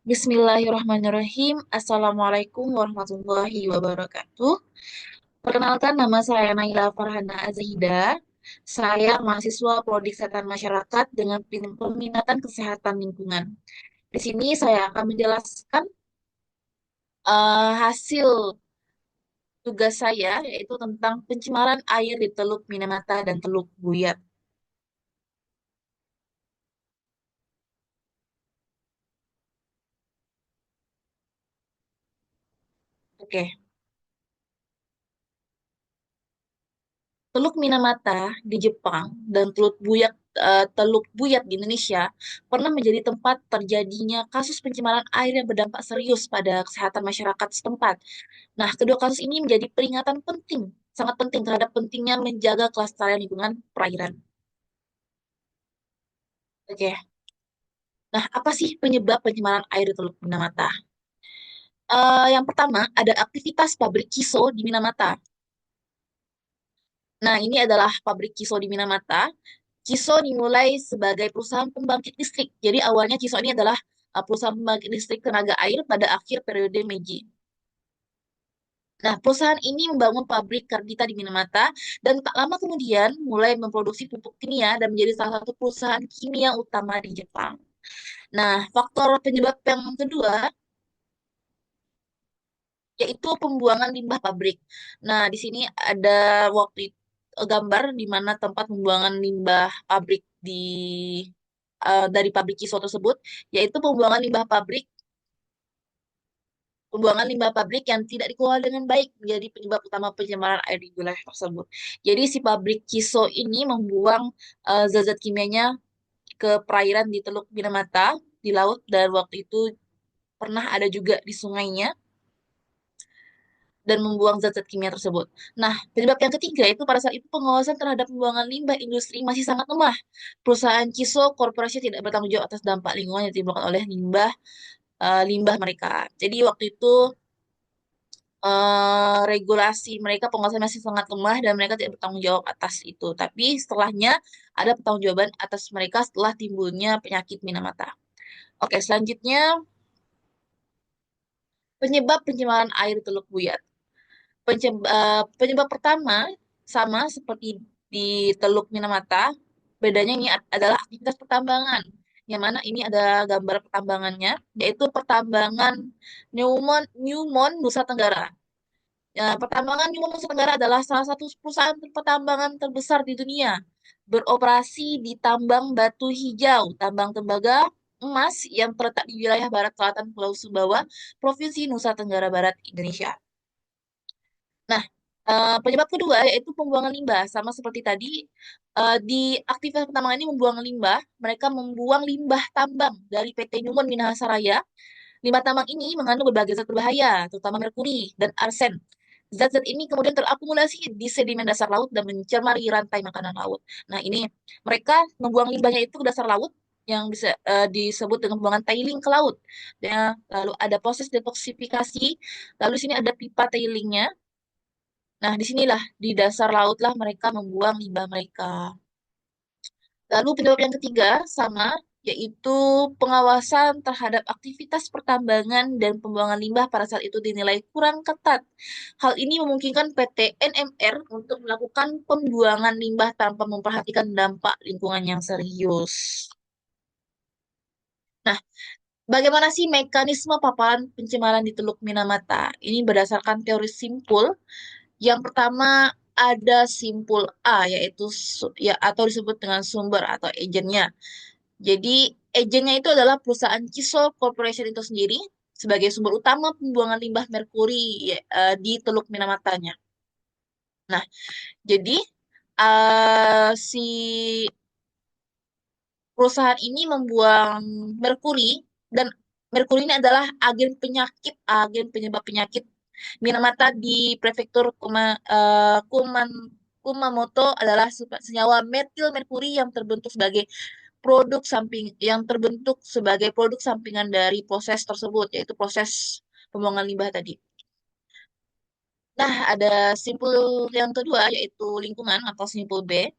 Bismillahirrahmanirrahim. Assalamualaikum warahmatullahi wabarakatuh. Perkenalkan, nama saya Naila Farhana Azhida. Saya mahasiswa Prodi Kesehatan Masyarakat dengan peminatan kesehatan lingkungan. Di sini saya akan menjelaskan hasil tugas saya, yaitu tentang pencemaran air di Teluk Minamata dan Teluk Buyat. Oke. Teluk Minamata di Jepang dan Teluk Buyat di Indonesia pernah menjadi tempat terjadinya kasus pencemaran air yang berdampak serius pada kesehatan masyarakat setempat. Nah, kedua kasus ini menjadi peringatan penting, sangat penting terhadap pentingnya menjaga kelestarian lingkungan perairan. Oke. Nah, apa sih penyebab pencemaran air di Teluk Minamata? Yang pertama, ada aktivitas pabrik kiso di Minamata. Nah, ini adalah pabrik kiso di Minamata. Kiso dimulai sebagai perusahaan pembangkit listrik. Jadi awalnya Kiso ini adalah perusahaan pembangkit listrik tenaga air pada akhir periode Meiji. Nah, perusahaan ini membangun pabrik karbita di Minamata dan tak lama kemudian mulai memproduksi pupuk kimia dan menjadi salah satu perusahaan kimia utama di Jepang. Nah, faktor penyebab yang kedua yaitu pembuangan limbah pabrik. Nah, di sini ada waktu itu gambar di mana tempat pembuangan limbah pabrik dari pabrik Kiso tersebut, yaitu pembuangan limbah pabrik yang tidak dikelola dengan baik menjadi penyebab utama pencemaran air di wilayah tersebut. Jadi si pabrik Kiso ini membuang zat-zat kimianya ke perairan di Teluk Minamata di laut dan waktu itu pernah ada juga di sungainya dan membuang zat-zat kimia tersebut. Nah, penyebab yang ketiga itu pada saat itu pengawasan terhadap pembuangan limbah industri masih sangat lemah. Perusahaan Kiso Corporation tidak bertanggung jawab atas dampak lingkungan yang ditimbulkan oleh limbah mereka. Jadi waktu itu regulasi mereka pengawasan masih sangat lemah dan mereka tidak bertanggung jawab atas itu. Tapi setelahnya ada pertanggungjawaban atas mereka setelah timbulnya penyakit Minamata. Oke, selanjutnya penyebab pencemaran air Teluk Buyat. Penyebab pertama sama seperti di Teluk Minamata, bedanya ini adalah aktivitas pertambangan. Yang mana ini ada gambar pertambangannya, yaitu pertambangan Newmont Nusa Tenggara. Ya, pertambangan Newmont Nusa Tenggara adalah salah satu perusahaan pertambangan terbesar di dunia, beroperasi di tambang batu hijau, tambang tembaga, emas yang terletak di wilayah barat selatan Pulau Sumbawa, Provinsi Nusa Tenggara Barat, Indonesia. Nah, penyebab kedua yaitu pembuangan limbah. Sama seperti tadi, di aktivitas pertambangan ini membuang limbah, mereka membuang limbah tambang dari PT Newmont Minahasa. Limbah tambang ini mengandung berbagai zat berbahaya, terutama merkuri dan arsen. Zat-zat ini kemudian terakumulasi di sedimen dasar laut dan mencemari rantai makanan laut. Nah, ini mereka membuang limbahnya itu ke dasar laut yang bisa disebut dengan pembuangan tailing ke laut. Ya, lalu ada proses detoksifikasi, lalu di sini ada pipa tailingnya. Nah, disinilah di dasar laut lah mereka membuang limbah mereka. Lalu penyebab yang ketiga sama, yaitu pengawasan terhadap aktivitas pertambangan dan pembuangan limbah pada saat itu dinilai kurang ketat. Hal ini memungkinkan PT NMR untuk melakukan pembuangan limbah tanpa memperhatikan dampak lingkungan yang serius. Nah, bagaimana sih mekanisme paparan pencemaran di Teluk Minamata? Ini berdasarkan teori simpul. Yang pertama ada simpul A, yaitu ya atau disebut dengan sumber atau agennya. Jadi agennya itu adalah perusahaan Kisol Corporation itu sendiri sebagai sumber utama pembuangan limbah merkuri di Teluk Minamatanya. Nah, jadi si perusahaan ini membuang merkuri dan merkuri ini adalah agen penyebab penyakit Minamata di prefektur Kumamoto adalah senyawa metil merkuri yang terbentuk sebagai produk sampingan dari proses tersebut, yaitu proses pembuangan limbah tadi. Nah, ada simpul yang kedua yaitu lingkungan atau simpul B.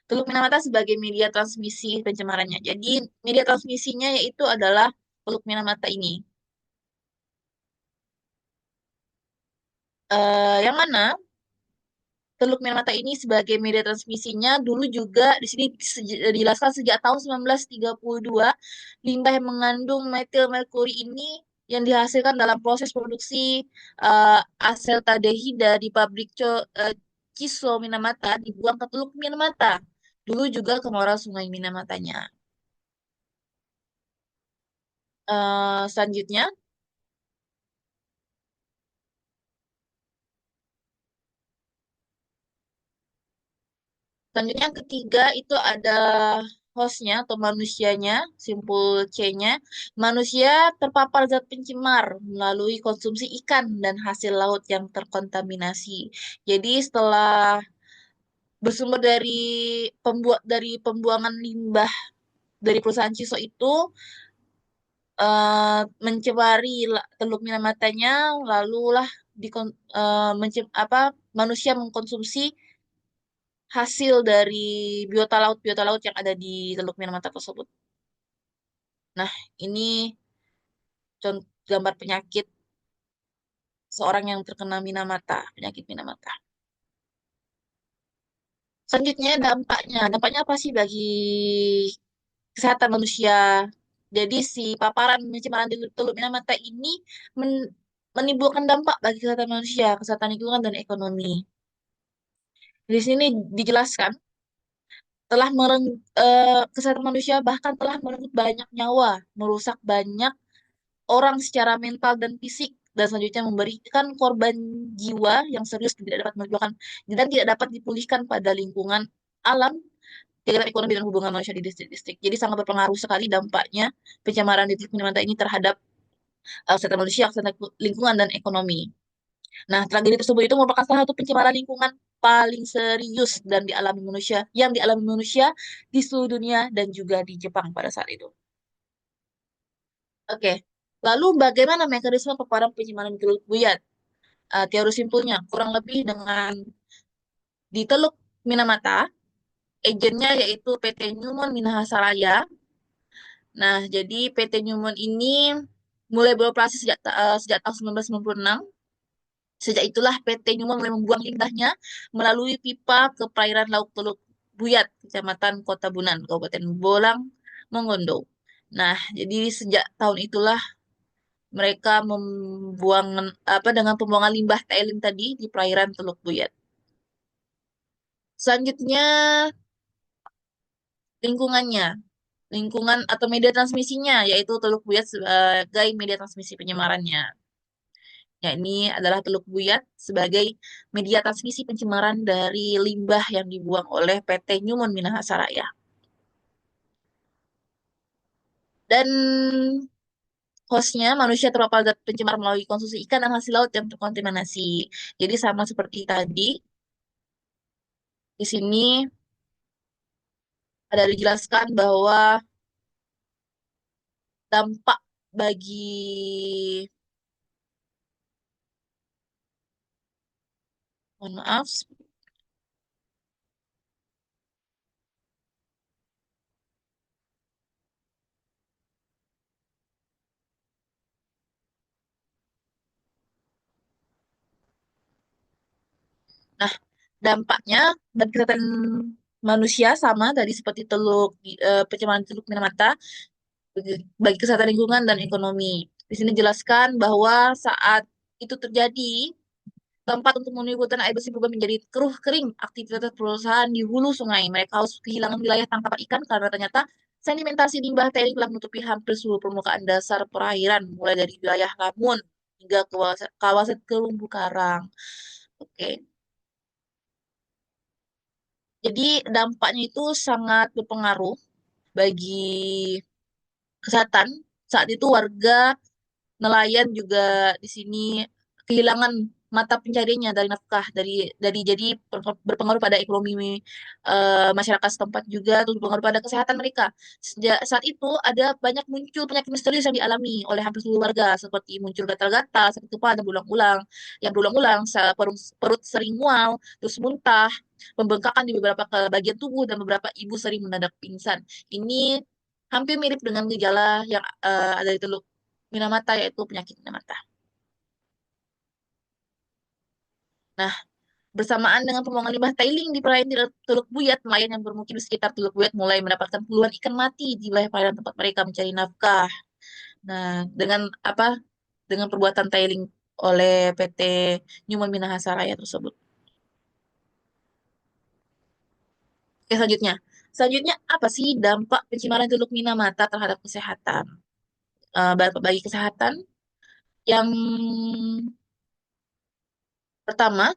Teluk Minamata sebagai media transmisi pencemarannya. Jadi, media transmisinya yaitu adalah Teluk Minamata ini. Yang mana Teluk Minamata ini sebagai media transmisinya dulu juga di sini dijelaskan sejak tahun 1932 limbah yang mengandung metil merkuri ini yang dihasilkan dalam proses produksi asetaldehida di pabrik Chiso Minamata dibuang ke Teluk Minamata. Dulu juga ke muara Sungai Minamatanya. Selanjutnya, selanjutnya yang ketiga itu ada hostnya atau manusianya, simpul C-nya. Manusia terpapar zat pencemar melalui konsumsi ikan dan hasil laut yang terkontaminasi. Jadi setelah bersumber dari pembuangan limbah dari perusahaan Ciso itu mencemari Teluk Minamatanya, lalulah apa manusia mengkonsumsi hasil dari biota laut yang ada di Teluk Minamata tersebut. Nah, ini contoh gambar penyakit seorang yang terkena Minamata, penyakit Minamata. Selanjutnya dampaknya. Dampaknya apa sih bagi kesehatan manusia? Jadi si paparan pencemaran di Teluk Minamata ini menimbulkan dampak bagi kesehatan manusia, kesehatan lingkungan dan ekonomi. Di sini dijelaskan kesehatan manusia bahkan telah merenggut banyak nyawa, merusak banyak orang secara mental dan fisik, dan selanjutnya memberikan korban jiwa yang serius dan tidak dapat dipulihkan pada lingkungan alam, kegiatan ekonomi dan hubungan manusia di distrik-distrik. Jadi sangat berpengaruh sekali dampaknya pencemaran di Teluk Minamata ini terhadap kesehatan manusia, kesehatan lingkungan dan ekonomi. Nah, tragedi tersebut itu merupakan salah satu pencemaran lingkungan paling serius yang dialami manusia di seluruh dunia dan juga di Jepang pada saat itu. Oke, lalu bagaimana mekanisme peparan pencemaran Teluk Buyat? Teori simpulnya kurang lebih dengan di Teluk Minamata, agennya yaitu PT Newmont Minahasa Raya. Nah, jadi PT Newmont ini mulai beroperasi sejak tahun 1996. Sejak itulah PT Newmont mulai membuang limbahnya melalui pipa ke perairan Laut Teluk Buyat, Kecamatan Kota Bunan, Kabupaten Bolang, Mongondo. Nah, jadi sejak tahun itulah mereka membuang apa dengan pembuangan limbah tailing tadi di perairan Teluk Buyat. Selanjutnya lingkungannya, lingkungan atau media transmisinya yaitu Teluk Buyat sebagai media transmisi pencemarannya. Ya, ini adalah Teluk Buyat sebagai media transmisi pencemaran dari limbah yang dibuang oleh PT Newmont Minahasa Raya. Dan hostnya manusia terpapar zat pencemar melalui konsumsi ikan dan hasil laut yang terkontaminasi. Jadi sama seperti tadi, di sini ada dijelaskan bahwa dampak bagi mohon maaf. Nah, dampaknya bagi kesehatan manusia sama tadi seperti pencemaran Teluk Minamata bagi kesehatan lingkungan dan ekonomi. Di sini jelaskan bahwa saat itu terjadi, tempat untuk memenuhi kebutuhan air bersih berubah menjadi keruh kering aktivitas perusahaan di hulu sungai. Mereka harus kehilangan wilayah tangkapan ikan karena ternyata sedimentasi limbah tailing telah menutupi hampir seluruh permukaan dasar perairan, mulai dari wilayah Lamun hingga kawasan terumbu karang. Oke, jadi dampaknya itu sangat berpengaruh bagi kesehatan. Saat itu warga nelayan juga di sini kehilangan mata pencariannya dari nafkah jadi berpengaruh pada ekonomi masyarakat setempat juga terus berpengaruh pada kesehatan mereka. Sejak saat itu ada banyak muncul penyakit misterius yang dialami oleh hampir seluruh warga seperti muncul gatal-gatal, sakit kepala yang berulang-ulang, perut, perut sering mual, terus muntah, pembengkakan di beberapa bagian tubuh dan beberapa ibu sering mendadak pingsan. Ini hampir mirip dengan gejala yang ada di Teluk Minamata, yaitu penyakit Minamata. Nah, bersamaan dengan pembuangan limbah tailing di perairan di Teluk Buyat, nelayan yang bermukim di sekitar Teluk Buyat mulai mendapatkan puluhan ikan mati di wilayah perairan tempat mereka mencari nafkah. Nah, dengan apa? Dengan perbuatan tailing oleh PT Newmont Minahasa Raya tersebut. Oke, selanjutnya. Selanjutnya, apa sih dampak pencemaran Teluk Minamata terhadap kesehatan? Bagi kesehatan, yang pertama,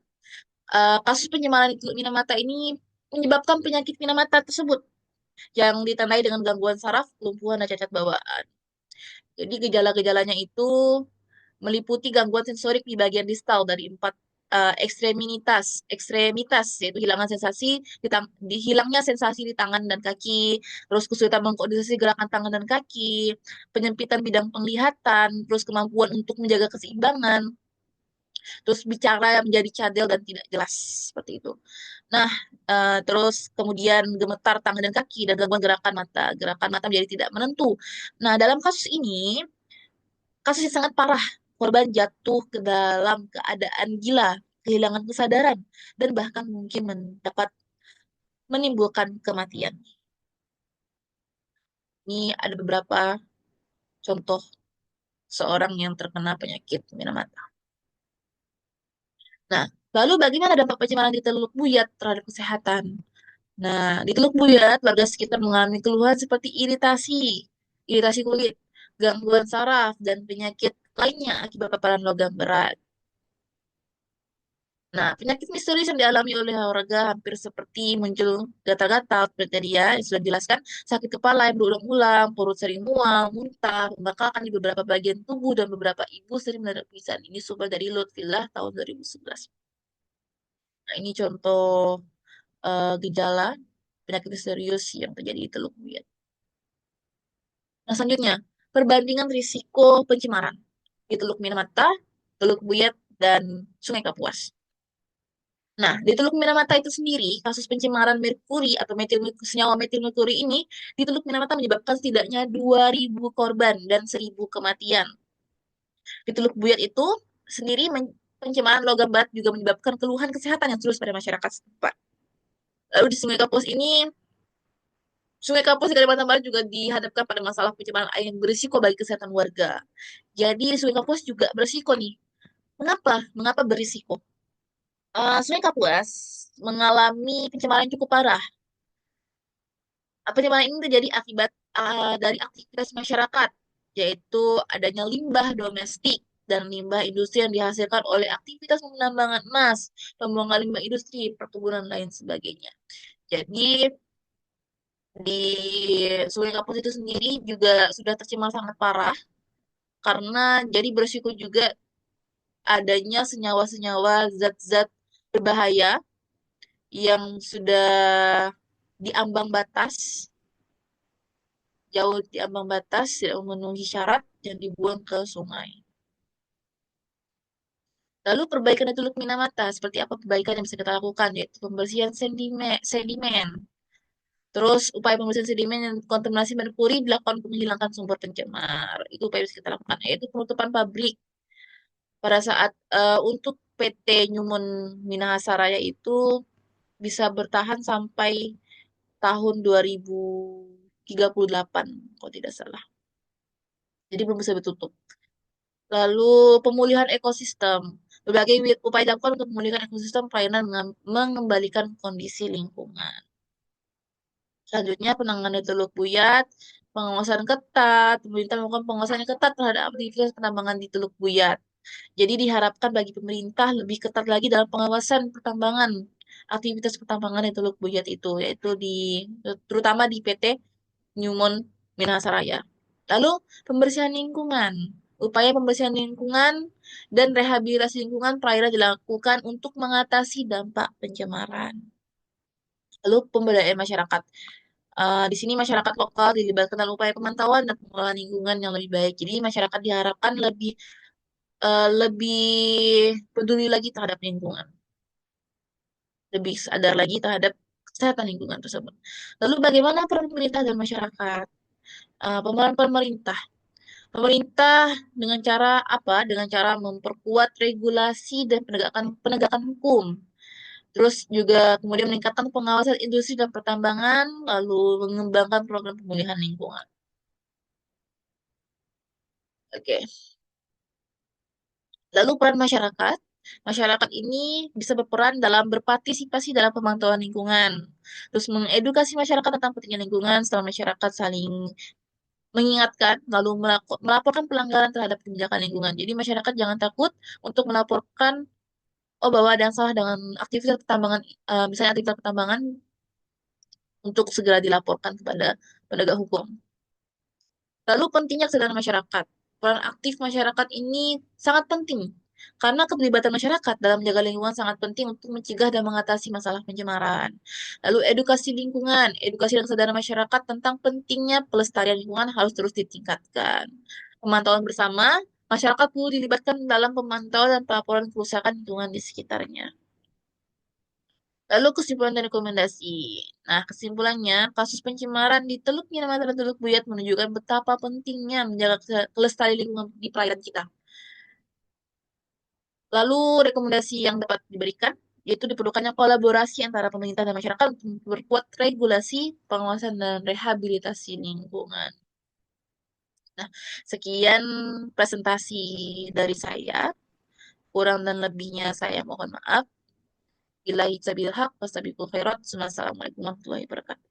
kasus pencemaran di Teluk Minamata ini menyebabkan penyakit Minamata tersebut yang ditandai dengan gangguan saraf, kelumpuhan, dan cacat bawaan. Jadi gejala-gejalanya itu meliputi gangguan sensorik di bagian distal dari empat ekstremitas, yaitu hilangnya sensasi di tangan dan kaki, terus kesulitan mengkoordinasi gerakan tangan dan kaki, penyempitan bidang penglihatan, terus kemampuan untuk menjaga keseimbangan, terus bicara yang menjadi cadel dan tidak jelas seperti itu. Nah, terus kemudian gemetar tangan dan kaki dan gangguan gerakan mata menjadi tidak menentu. Nah, dalam kasus yang sangat parah, korban jatuh ke dalam keadaan gila, kehilangan kesadaran, dan bahkan mungkin dapat menimbulkan kematian. Ini ada beberapa contoh seorang yang terkena penyakit Minamata. Nah, lalu bagaimana dampak pencemaran di Teluk Buyat terhadap kesehatan? Nah, di Teluk Buyat, warga sekitar mengalami keluhan seperti iritasi kulit, gangguan saraf, dan penyakit lainnya akibat paparan logam berat. Nah, penyakit misterius yang dialami oleh warga hampir seperti muncul gatal-gatal seperti tadi ya, yang sudah dijelaskan, sakit kepala yang berulang-ulang, perut sering mual, muntah, pembengkakan di beberapa bagian tubuh, dan beberapa ibu sering mendapat pingsan. Ini sumber dari Lutfillah tahun 2011. Nah, ini contoh gejala penyakit misterius yang terjadi di Teluk Buyat. Nah, selanjutnya, perbandingan risiko pencemaran di Teluk Minamata, Teluk Buyat, dan Sungai Kapuas. Nah, di Teluk Minamata itu sendiri, kasus pencemaran merkuri atau senyawa metil merkuri ini di Teluk Minamata menyebabkan setidaknya 2.000 korban dan 1.000 kematian. Di Teluk Buyut itu sendiri pencemaran logam berat juga menyebabkan keluhan kesehatan yang serius pada masyarakat setempat. Lalu di Sungai Kapuas di Kalimantan Barat juga dihadapkan pada masalah pencemaran air yang berisiko bagi kesehatan warga. Jadi Sungai Kapuas juga berisiko nih. Mengapa? Mengapa berisiko? Sungai Kapuas mengalami pencemaran yang cukup parah. Pencemaran ini terjadi akibat dari aktivitas masyarakat, yaitu adanya limbah domestik dan limbah industri yang dihasilkan oleh aktivitas penambangan emas, pembuangan limbah industri, perkebunan lain sebagainya. Jadi di Sungai Kapuas itu sendiri juga sudah tercemar sangat parah karena jadi berisiko juga adanya senyawa-senyawa zat-zat berbahaya yang sudah diambang batas jauh di ambang batas, tidak memenuhi syarat, dan dibuang ke sungai. Lalu perbaikan di Teluk Minamata, seperti apa perbaikan yang bisa kita lakukan? Yaitu pembersihan sedimen. Terus upaya pembersihan sedimen yang kontaminasi merkuri dilakukan untuk menghilangkan sumber pencemar. Itu upaya yang bisa kita lakukan. Yaitu penutupan pabrik. Pada saat untuk PT Newmont Minahasa Raya itu bisa bertahan sampai tahun 2038, kalau tidak salah. Jadi belum bisa ditutup. Lalu pemulihan ekosistem. Berbagai upaya dilakukan untuk memulihkan ekosistem perairan mengembalikan kondisi lingkungan. Selanjutnya penanganan Teluk Buyat, pengawasan ketat, pemerintah melakukan pengawasan yang ketat terhadap aktivitas penambangan di Teluk Buyat. Jadi diharapkan bagi pemerintah lebih ketat lagi dalam pengawasan pertambangan, aktivitas pertambangan di Teluk Buyat itu, yaitu terutama di PT Newmont Minahasa Raya. Lalu pembersihan lingkungan. Upaya pembersihan lingkungan dan rehabilitasi lingkungan perairan dilakukan untuk mengatasi dampak pencemaran. Lalu pemberdayaan masyarakat. Di sini masyarakat lokal dilibatkan dalam upaya pemantauan dan pengelolaan lingkungan yang lebih baik. Jadi masyarakat diharapkan lebih peduli lagi terhadap lingkungan, lebih sadar lagi terhadap kesehatan lingkungan tersebut. Lalu bagaimana peran pemerintah dan masyarakat? Pemeran pemerintah. Pemerintah dengan cara apa? Dengan cara memperkuat regulasi dan penegakan penegakan hukum. Terus juga kemudian meningkatkan pengawasan industri dan pertambangan, lalu mengembangkan program pemulihan lingkungan. Oke. Lalu peran masyarakat. Masyarakat ini bisa berperan dalam berpartisipasi dalam pemantauan lingkungan. Terus mengedukasi masyarakat tentang pentingnya lingkungan setelah masyarakat saling mengingatkan, lalu melaporkan pelanggaran terhadap kebijakan lingkungan. Jadi masyarakat jangan takut untuk melaporkan, oh bahwa ada yang salah dengan aktivitas pertambangan, misalnya aktivitas pertambangan untuk segera dilaporkan kepada penegak hukum. Lalu pentingnya kesadaran masyarakat. Peran aktif masyarakat ini sangat penting karena keterlibatan masyarakat dalam menjaga lingkungan sangat penting untuk mencegah dan mengatasi masalah pencemaran. Lalu edukasi lingkungan, edukasi dan kesadaran masyarakat tentang pentingnya pelestarian lingkungan harus terus ditingkatkan. Pemantauan bersama, masyarakat perlu dilibatkan dalam pemantauan dan pelaporan kerusakan lingkungan di sekitarnya. Lalu kesimpulan dan rekomendasi. Nah, kesimpulannya, kasus pencemaran di Teluk Minamata dan Teluk Buyut menunjukkan betapa pentingnya menjaga kelestarian lingkungan di perairan kita. Lalu rekomendasi yang dapat diberikan, yaitu diperlukannya kolaborasi antara pemerintah dan masyarakat untuk memperkuat regulasi, pengawasan, dan rehabilitasi lingkungan. Nah, sekian presentasi dari saya. Kurang dan lebihnya saya mohon maaf. Billahi taufiq wal haq, wassalamualaikum warahmatullahi wabarakatuh.